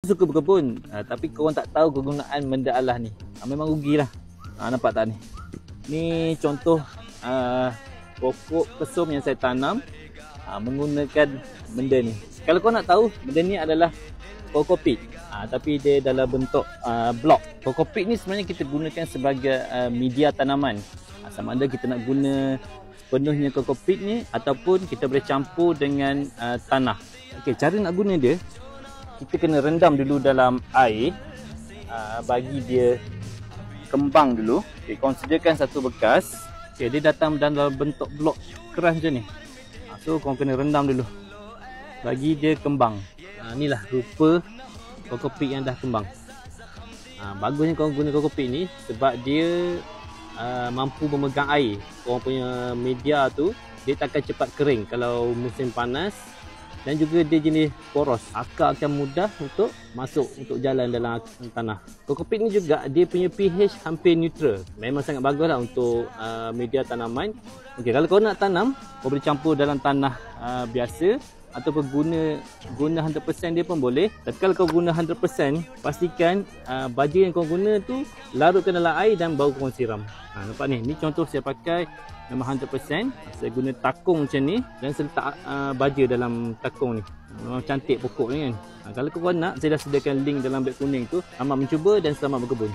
Suka berkebun, tapi korang tak tahu kegunaan benda alah ni. Memang rugilah. Nampak tak ni? Ni contoh pokok kesum yang saya tanam menggunakan benda ni. Kalau korang nak tahu, benda ni adalah kokopit. Tapi dia dalam bentuk blok. Kokopit ni sebenarnya kita gunakan sebagai media tanaman. Sama ada kita nak guna penuhnya kokopit ni ataupun kita boleh campur dengan tanah. Okey, cara nak guna dia, kita kena rendam dulu dalam air bagi dia kembang dulu. Okey, korang sediakan satu bekas. Okey, dia datang dalam bentuk blok keras macam ni. So korang kena rendam dulu bagi dia kembang. Inilah rupa kokopit yang dah kembang. Bagusnya korang guna kokopit ni sebab dia mampu memegang air. Korang punya media tu dia takkan cepat kering kalau musim panas, dan juga dia jenis poros. Akar akan mudah untuk masuk, untuk jalan dalam tanah. Kokopit ni juga dia punya pH hampir neutral. Memang sangat bagus lah untuk media tanaman. Okey, kalau korang nak tanam, korang boleh campur dalam tanah biasa ataupun guna 100% dia pun boleh. Tapi kalau kau guna 100%, pastikan baja yang kau guna tu larutkan dalam air dan baru kau siram. Nampak ni? Ni contoh saya pakai memang 100%. Saya guna takung macam ni dan saya letak baja dalam takung ni. Memang cantik pokok ni kan. Kalau kau nak, saya dah sediakan link dalam beg kuning tu. Selamat mencuba dan selamat berkebun.